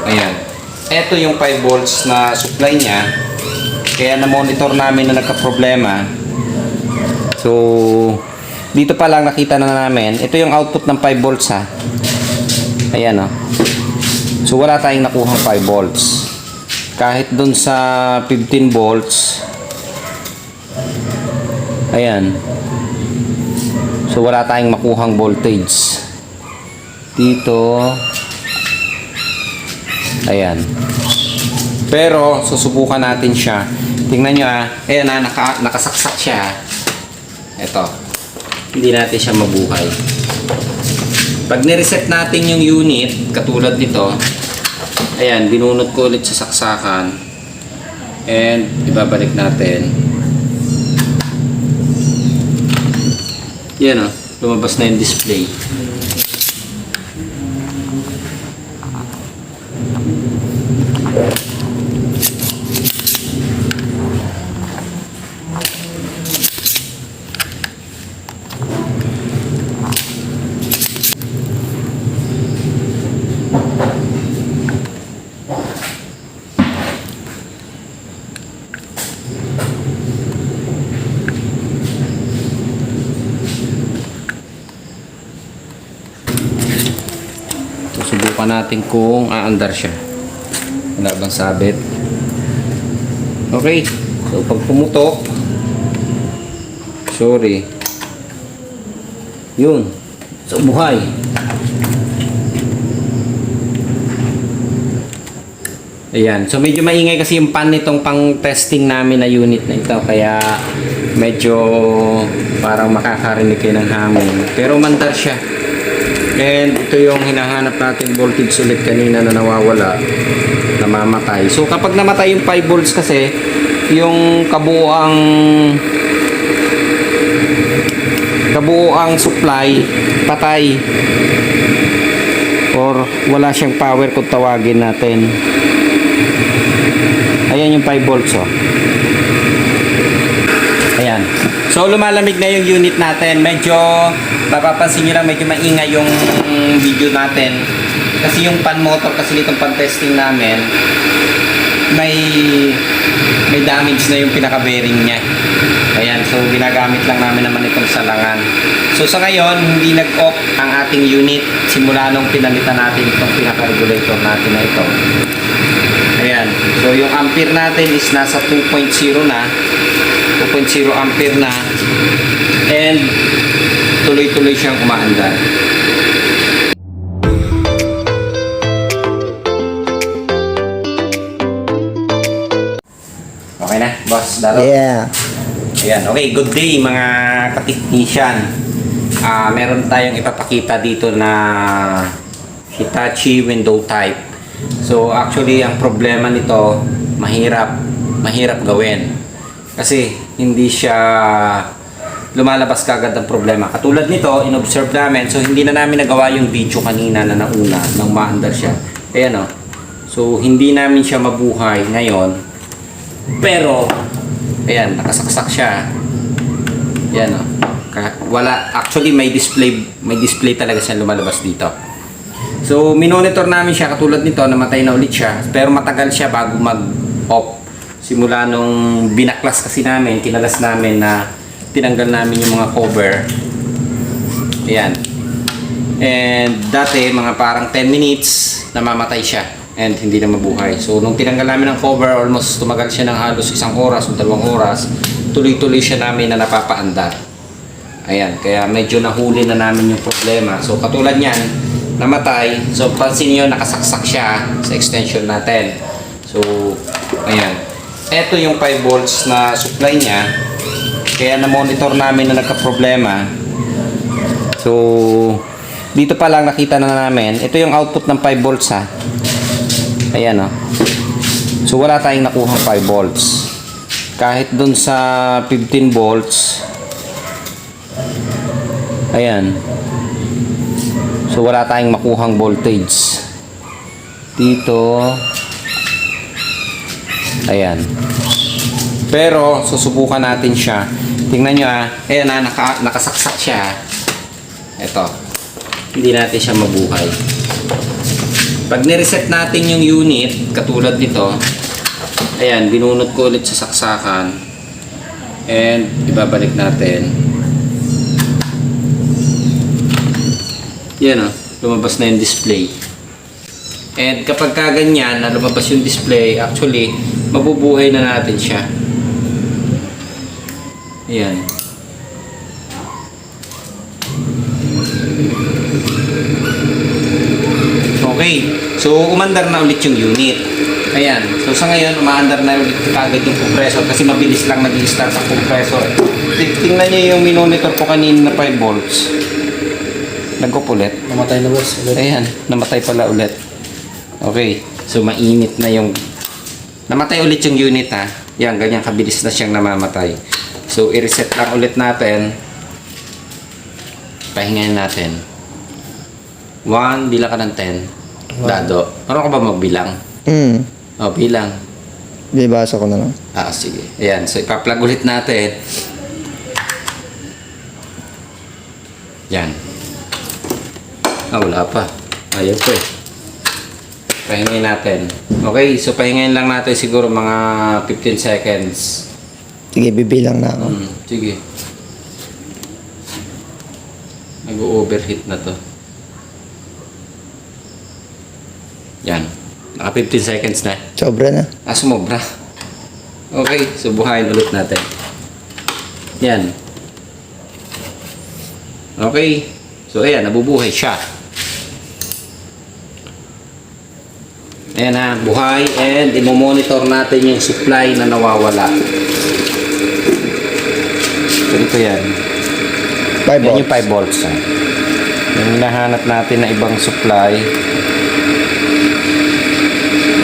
Ayan. Ito yung 5 volts na supply niya. Kaya na-monitor namin na nagka-problema. So, dito pa lang nakita na namin. Ito yung output ng 5 volts ha. Ayan o. So, wala tayong nakuhang 5 volts. Kahit dun sa 15 volts. Ayan. So, wala tayong makuhang voltage. Dito. Ayan. Pero, susubukan natin siya. Tingnan nyo ah. Ayan ah, nakasaksak siya. Ito. Hindi natin siya mabuhay. Pag nireset natin yung unit, katulad nito, ayan, binunot ko ulit sa saksakan. And, ibabalik natin. Yan o, lumabas na yung display. Subukan natin kung aandar siya. Wala bang sabit? Okay. So, pag pumutok, sorry. Yun. So, buhay. Ayan. So, medyo maingay kasi yung pan nitong pang testing namin na unit na ito. Kaya, medyo parang makakarinig kayo ng hangin. Pero mandar siya. And ito yung hinahanap natin voltage ulit kanina na nawawala, namamatay. So kapag namatay yung 5 volts kasi, yung kabuoang supply patay or wala siyang power kung tawagin natin. Ayan yung 5 volts oh. Ayan. So lumalamig na yung unit natin. Medyo mapapansin nyo lang, medyo maingay yung video natin. Kasi yung pan motor kasi nitong pan testing namin, may damage na yung pinaka bearing niya. Ayan. So ginagamit lang namin naman itong salangan. So sa ngayon, hindi nag-off ang ating unit simula nung pinalitan natin itong pinaka regulator natin na ito. Ayan. So yung ampere natin is nasa 2.0 na. 2.0 ampere na, and tuloy-tuloy siyang umaandar. Okay na, boss Daro? Yeah. Ayan, okay, good day mga ka-technician. Meron tayong ipapakita dito na Hitachi window type. So actually ang problema nito, mahirap gawin. Kasi hindi siya lumalabas kagad ang problema. Katulad nito, in-observe namin. So, hindi na namin nagawa yung video kanina na nauna nang maandar siya. Ayan o. So, hindi namin siya mabuhay ngayon. Pero, ayan, nakasaksak siya. Ayan o. Wala, actually may display talaga siya lumalabas dito. So, minonitor namin siya. Katulad nito, namatay na ulit siya. Pero matagal siya bago mag-off. Simula nung binaklas kasi namin, kinalas namin na tinanggal namin yung mga cover. Ayan. And dati, mga parang 10 minutes, namamatay siya. And hindi na mabuhay. So, nung tinanggal namin ng cover, almost tumagal siya ng halos 1 oras o 2 oras, tuloy-tuloy siya namin na napapaandar. Ayan. Kaya medyo nahuli na namin yung problema. So, katulad niyan, namatay. So, pansin nyo, nakasaksak siya sa extension natin. So, ayan. Ito yung 5 volts na supply niya. Kaya na-monitor namin na nagka-problema. So, dito pa lang nakita na namin. Ito yung output ng 5 volts ha. Ayan o. So, wala tayong nakuhang 5 volts. Kahit dun sa 15 volts. Ayan. So, wala tayong makuhang voltage. Dito. Ayan. Pero, susubukan natin siya. Tingnan nyo ah. Ayan ah, nakasaksak siya. Ito. Hindi natin siya mabuhay. Pag nireset natin yung unit, katulad nito, ayan, binunot ko ulit sa saksakan. And ibabalik natin. Yan o, lumabas na yung display. And kapag kaganyan na lumabas yung display, actually, mabubuhay na natin siya. Ayan. Okay. So, umandar na ulit yung unit. Ayan. So, sa ngayon, umaandar na ulit kagad yung compressor kasi mabilis lang nag-i-start ang compressor. Tingnan nyo yung minonitor ko kanina na 5 volts. Nag-off ulit. Namatay na boss. Ulit. Ayan. Namatay pala ulit. Okay. So, mainit na yung... Namatay ulit yung unit ha. Yan, ganyan kabilis na siyang namamatay. So, i-reset lang ulit natin. Pahingayin natin. 1, bilang ka ng 10. Dado. Ano ka ba magbilang? O, bilang. Bibasa ko na lang. Sige. Ayan. So, ipa-plug ulit natin. Yan. Wala pa. Ayaw pa eh. Pahingayin natin. Okay. So, pahingayin lang natin siguro mga 15 seconds. Sige, bibilang na ako. Sige. Nag-overheat na to. Yan. Naka 15 seconds na. Sobra na. Sumobra. Okay. So, buhayin ulit natin. Yan. Okay. So, ayan. Nabubuhay siya. Ayan ha. Buhay. And, imomonitor natin yung supply na nawawala. So, ito yan. 5 Yan volts. yung 5 volts. Yung hinahanap natin na ibang supply.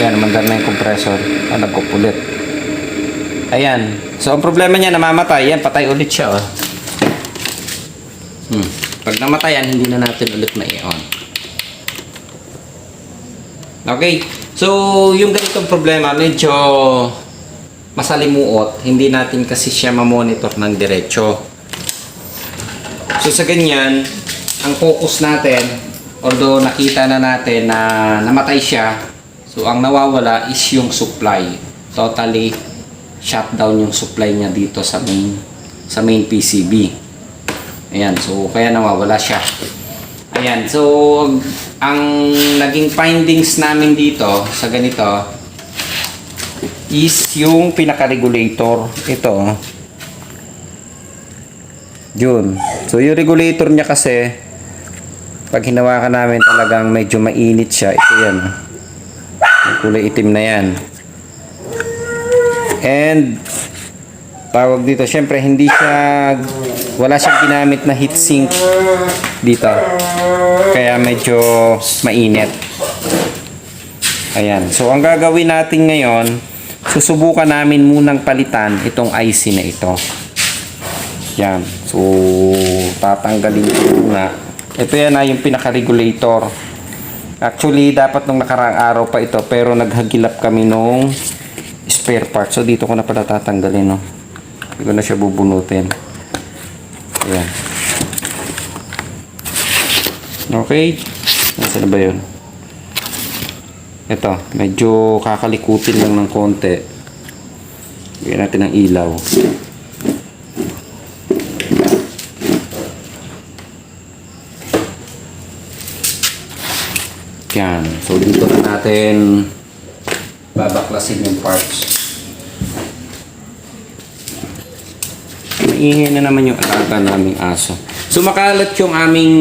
Ayan, mandar na yung compressor. Nagkupulit. Ayan. So, ang problema niya, namamatay. Yan, patay ulit siya. Oh. Pag namatay yan, hindi na natin ulit mai-on. Okay. So, yung ganitong problema, medyo masalimuot. Hindi natin kasi siya mamonitor ng diretso. So, sa ganyan, ang focus natin, although nakita na natin na namatay siya, so, ang nawawala is yung supply. Totally shut down yung supply niya dito sa main PCB. Ayan. So, kaya nawawala siya. Ayan. So, ang naging findings namin dito sa ganito is yung pinaka-regulator. Ito. Yun. So, yung regulator niya kasi, pag hinawakan namin talagang medyo mainit siya. Ito yan. Kulay itim na yan. And tawag dito, syempre hindi siya, wala siyang ginamit na heatsink dito. Kaya medyo mainit. Ayan. So ang gagawin natin ngayon, susubukan namin munang palitan itong IC na ito. Yan. So tatanggalin ko muna. Ito yan na yung pinaka-regulator. Actually, dapat nung nakaraang araw pa ito, pero naghagilap kami nung spare part. So, dito ko na pala tatanggalin, no? Hindi ko na siya bubunutin. Ayan. Okay. Nasaan na ba yun? Ito, medyo kakalikutin lang ng konti. Bigyan natin ng ilaw. Yan. So, dito na natin babaklasin yung parts. Maingay na naman yung alaga naming aso. So, makalat yung aming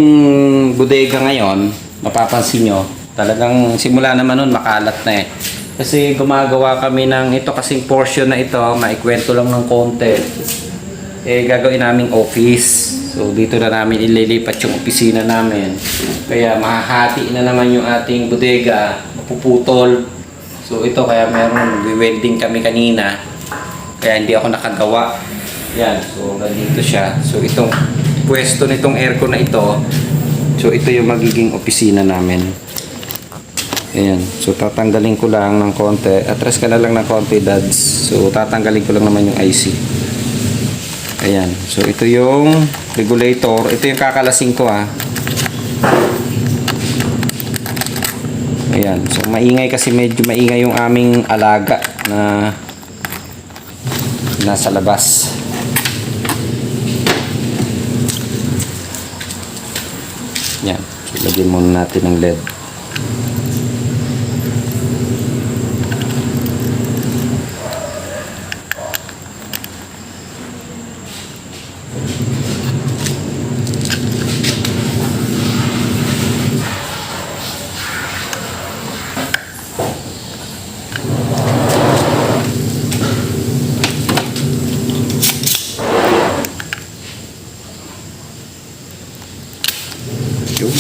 bodega ngayon. Mapapansin nyo. Talagang simula naman nun makalat na eh. Kasi gumagawa kami ng ito kasing portion na ito. Maikwento lang ng konti. Gagawin naming office. So, dito na namin ililipat yung opisina namin. Kaya, mahahati na naman yung ating bodega. Mapuputol. So, ito kaya meron. Welding kami kanina. Kaya, hindi ako nakagawa. Yan. So, nandito siya. So, itong pwesto nitong aircon na ito. So, ito yung magiging opisina namin. Ayan. So, tatanggalin ko lang ng konti. Atras ka na lang ng konti, dads. So, tatanggalin ko lang naman yung IC. Ayan. So, ito yung regulator. Ito yung kakalasing ko, ha. Ayan. So, maingay kasi medyo maingay yung aming alaga na nasa labas. Yan. So, lagyan muna natin ng LED. Yun.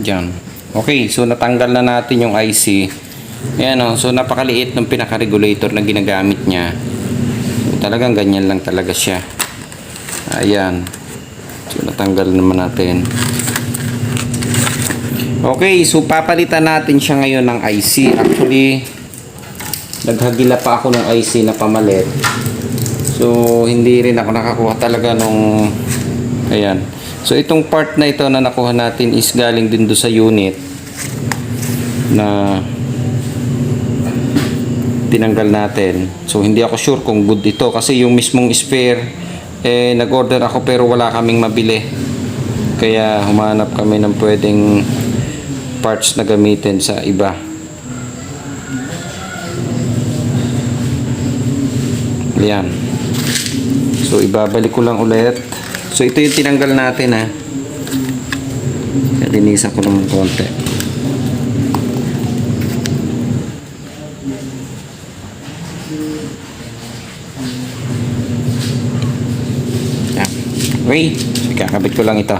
Diyan. Okay, so natanggal na natin yung IC. Ayan o, so napakaliit ng pinaka-regulator na ginagamit niya. So, talagang ganyan lang talaga siya. Ayan. So natanggal naman natin. Okay, so papalitan natin siya ngayon ng IC. Actually, naghagila pa ako ng IC na pamalit. So hindi rin ako nakakuha talaga nung ayan. So itong part na ito na nakuha natin is galing din do sa unit na tinanggal natin. So hindi ako sure kung good ito kasi yung mismong spare nag-order ako pero wala kaming mabili. Kaya humanap kami ng pwedeng parts na gamitin sa iba. Ayan. So ibabalik ko lang ulit. So ito yung tinanggal natin ha. Linisan ko naman konti. Yan. Okay. So, kakabit ko lang ito.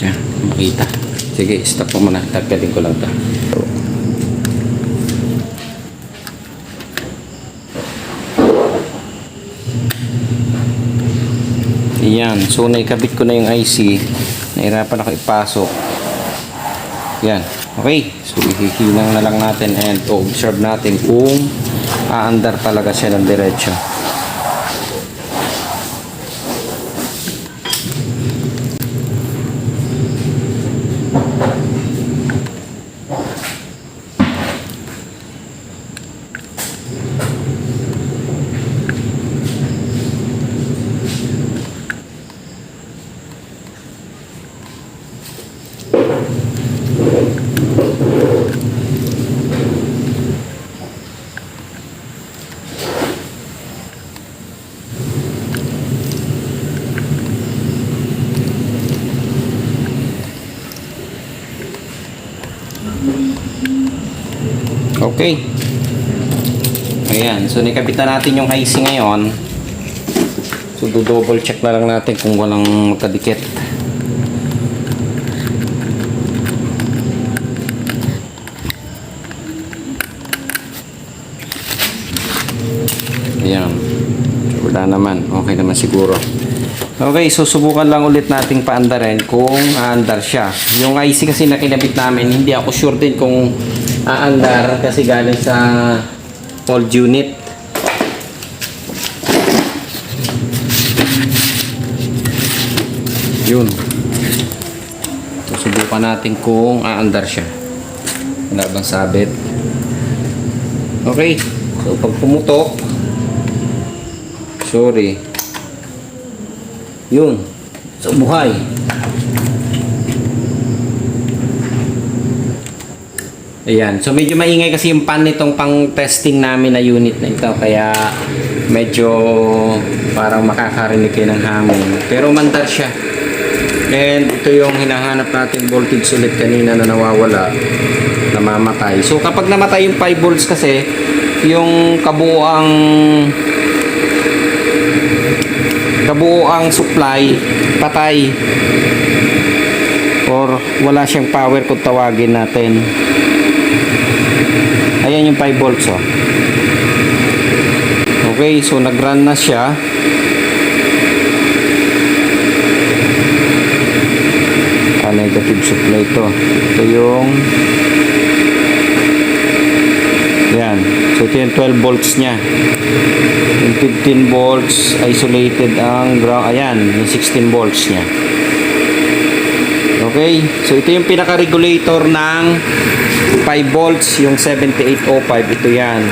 Yan, makita. Sige, stop mo muna. Tagkalin ko lang ito. Yan. So, naikabit ko na yung IC. Nahirapan ako ipasok. Yan. Okay. So, ihihinang na lang natin and observe natin kung aandar talaga siya ng diretso. Okay. Ayan. So, nikabit na natin yung IC ngayon. So, do-double check na lang natin kung walang magkadikit. Ayan. So, wala naman. Okay naman siguro. Okay. So, subukan lang ulit nating paandarin kung aandar siya. Yung IC kasi na kinabit namin, hindi ako sure din kung aandar kasi galing sa old unit. Yun. Subukan natin kung aandar siya. Wala bang sabit? Okay. So, pag pumutok, sorry. Yun. So, buhay. Ayan. So, medyo maingay kasi yung pan nitong pang testing namin na unit na ito. Kaya, medyo parang makakarinig kayo ng hangin. Pero mandar siya. And ito yung hinahanap natin voltage ulit kanina na nawawala, namamatay. So kapag namatay yung 5 volts kasi, yung kabuuang supply patay or wala siyang power kung tawagin natin. Ayan yung 5 volts, oh. Okay, so nag-run na siya. Negative supply ito. Ito yung yan. So ito yung 12 volts nya. Yung 15 volts isolated ang ground. Ayan, yung 16 volts nya. Okay. So ito yung pinaka-regulator ng 5 volts, yung 7805. Ito yan.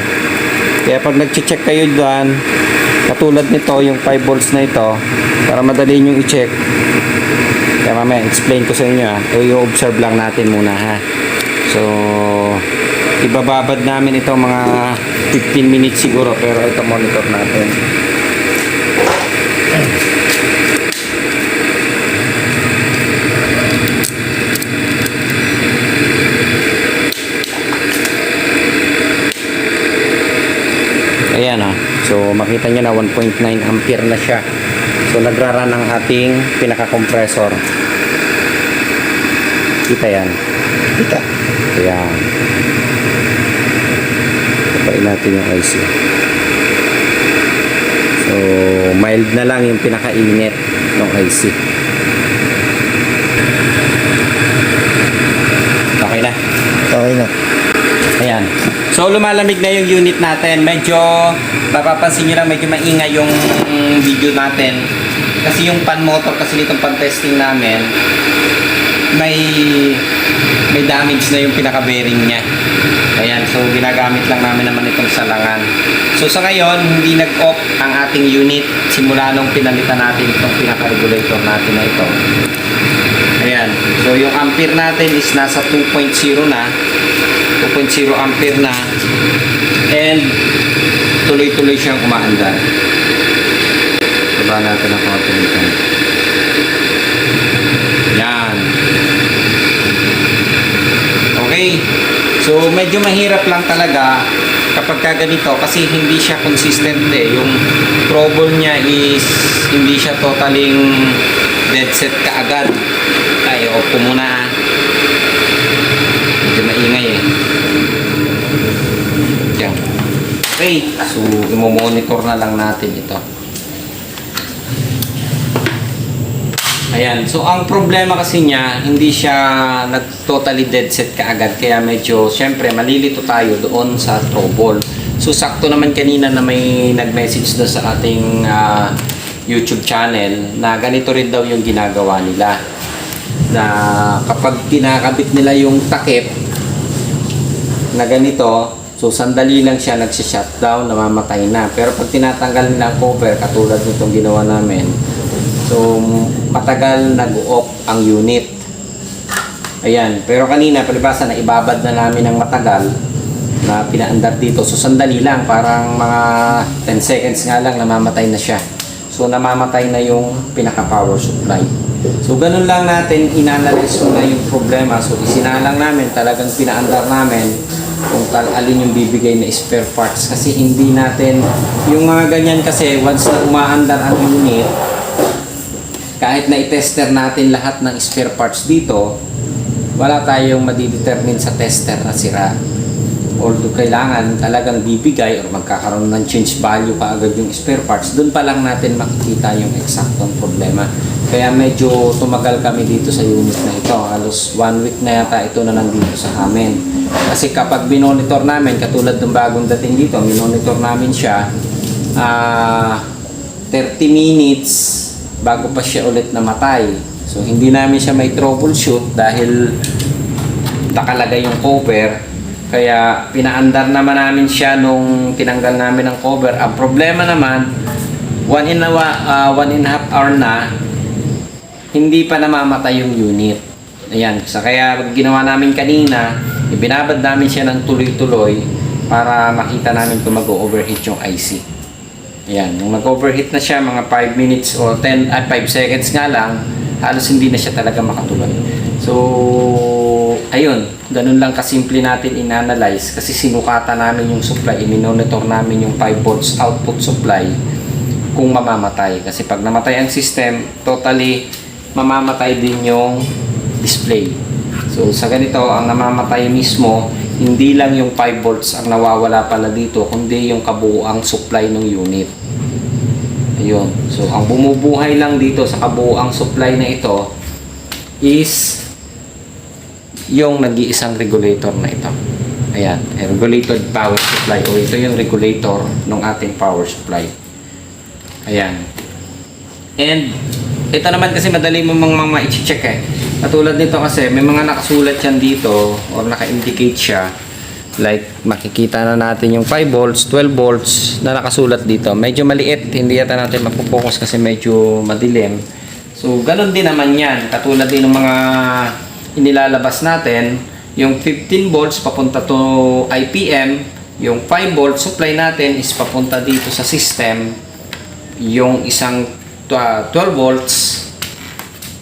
Kaya pag nag-check kayo dyan, katulad nito, yung 5 volts na ito, para madali nyo i-check. Kaya mamaya, explain ko sa inyo, ha. O i-observe lang natin muna, ha. So, ibababad namin ito mga 15 minutes siguro, pero ito monitor natin. Ayan, ha. So, makita nyo na 1.9 ampere na siya. So, nagrarun ang ating pinaka-compressor. Kita yan. Kita. Ayan. Tapain natin yung IC. So, mild na lang yung pinaka-init ng IC. Okay na? Okay na. Ayan. So, lumalamig na yung unit natin. Medyo, mapapansin nyo lang, medyo maingay yung video natin. Kasi yung pan motor, kasi itong pan testing namin, may damage na yung pinaka-bearing niya. Ayan. So, ginagamit lang namin naman itong salangan. So, sa ngayon, hindi nag-off ang ating unit simula nung pinalitan natin itong pinaka-regulator natin na ito. Ayan. So, yung ampere natin is nasa 2.0 na. 2.0 ampere na, and tuloy-tuloy siyang umaandar. Baba natin ang konti nito. Yan. Okay. So medyo mahirap lang talaga kapag ganito kasi hindi siya consistent eh. Yung trouble niya is hindi siya totaling dead set kaagad. Ay, off ko muna. Medyo maingay eh. Yan. Okay. So, imo-monitor na lang natin ito. Ayan. So, ang problema kasi niya, hindi siya nag-totally dead set kaagad. Kaya medyo, syempre, malilito tayo doon sa trouble. So, sakto naman kanina na may nag-message doon sa ating YouTube channel na ganito rin daw yung ginagawa nila. Na kapag kinakabit nila yung takip na ganito, so sandali lang siya nagsi-shutdown, namamatay na. Pero pag tinatanggal nila ang cover, katulad nitong ginawa namin, so matagal nag-off ang unit. Ayan, pero kanina palibasa na ibabad na namin ng matagal na pinaandar dito. So sandali lang, parang mga 10 seconds nga lang namamatay na siya. So namamatay na yung pinaka-power supply. So ganun lang natin inanalyze muna yung problema. So isinalang namin, talagang pinaandar namin kung alin yung bibigay na spare parts. Kasi hindi natin, yung mga ganyan kasi once na umaandar ang unit, kahit na i-tester natin lahat ng spare parts dito, wala tayong madidetermine sa tester na sira. Although kailangan talagang bibigay or magkakaroon ng change value kaagad yung spare parts, doon pa lang natin makikita yung eksaktong problema. Kaya medyo tumagal kami dito sa unit na ito. Halos 1 week na yata ito na nandito sa amin. Kasi kapag binonitor namin, katulad ng bagong dating dito, binonitor namin siya 30 minutes bago pa siya ulit namatay. So hindi namin siya may troubleshoot dahil nakalagay yung cover. Kaya pinaandar naman namin siya nung tinanggal namin ang cover. Ang problema naman, 1.5 hour na, hindi pa namamatay yung unit. Ayan, so kaya ginawa namin kanina, ibinabad namin siya ng tuloy-tuloy para makita namin kung mag-overheat yung IC. Ayan, nung mag-overheat na siya, mga 5 minutes o 5 seconds nga lang, halos hindi na siya talaga makatuloy. So, ayun, ganun lang kasimple natin in-analyze kasi sinukatan namin yung supply, i-monitor namin yung 5 volts output supply kung mamamatay. Kasi pag namatay ang system, totally mamamatay din yung display. So, sa ganito, ang namamatay mismo, hindi lang yung 5 volts ang nawawala pala dito, kundi yung kabuuang supply ng unit. Ayun. So, ang bumubuhay lang dito sa kabuuang supply na ito is yung nag-iisang regulator na ito. Ayan, regulated power supply o ito yung regulator ng ating power supply. Ayan. And ito naman kasi madali mo ma-check eh. Katulad nito kasi may mga nakasulat yan dito or naka-indicate siya. Like makikita na natin yung 5 volts, 12 volts na nakasulat dito. Medyo maliit, hindi yata natin mapopokus kasi medyo madilim. So ganun din naman yan. Katulad din ng mga inilalabas natin, yung 15 volts papunta to IPM, yung 5 volts supply natin is papunta dito sa system, yung isang 12 volts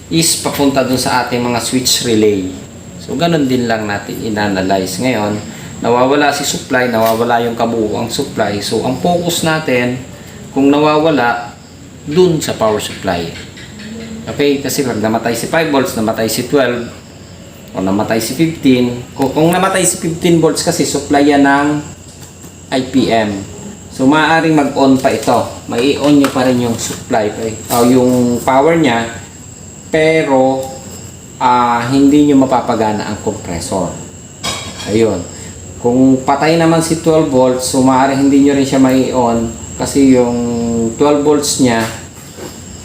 is papunta dun sa ating mga switch relay. So ganun din lang natin in-analyze. Ngayon, nawawala si supply, nawawala yung kabuuang supply. So ang focus natin, kung nawawala, dun sa power supply. Okay, kasi pag namatay si 5 volts, namatay si 12, o namatay si 15. Kung namatay si 15 volts kasi supply yan ng IPM. So maaaring mag-on pa ito. May i-on nyo pa rin yung supply o yung power niya, pero hindi nyo mapapagana ang compressor. Ayun. Kung patay naman si 12 volts, so maaaring hindi nyo rin siya may on kasi yung 12 volts niya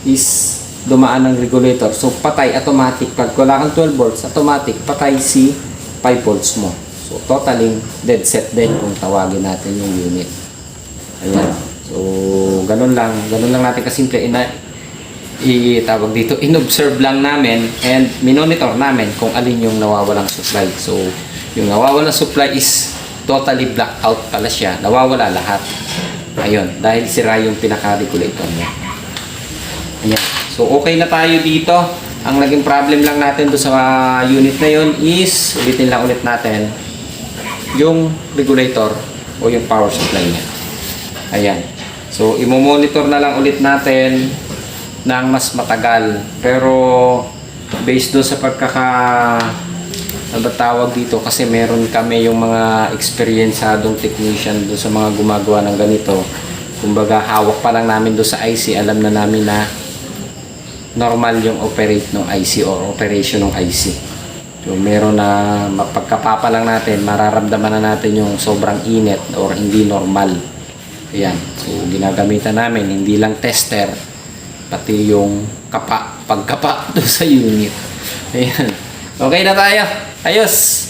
is dumaan ng regulator. So, patay automatic. Pag wala kang 12 volts, automatic patay si 5 volts mo. So, totaling dead set din kung tawagin natin yung unit. Ayan. So, ganun lang. Ganun lang natin kasimple. Itawag dito, in-observe lang namin and minonitor namin kung alin yung nawawalang supply. So, yung nawawalang supply is totally blackout pala siya. Nawawala lahat. Ayun. Dahil sira yung pinaka-regulator niya. Ayan. So, okay na tayo dito. Ang naging problem lang natin doon sa unit na yun is, ulitin lang ulit natin, yung regulator o yung power supply niya. Ayan. So, imo-monitor na lang ulit natin ng mas matagal. Pero, based doon sa tawag dito, kasi meron kami yung mga experienceadong technician doon sa mga gumagawa ng ganito. Kumbaga, hawak pa lang namin doon sa IC, alam na namin na normal yung operate ng IC or operation ng IC. So, meron na mapagkapapa lang natin, mararamdaman na natin yung sobrang init or hindi normal. Ayan. So, ginagamitan namin, hindi lang tester, pati yung pagkapa doon sa unit. Ayan. Okay na tayo. Ayos!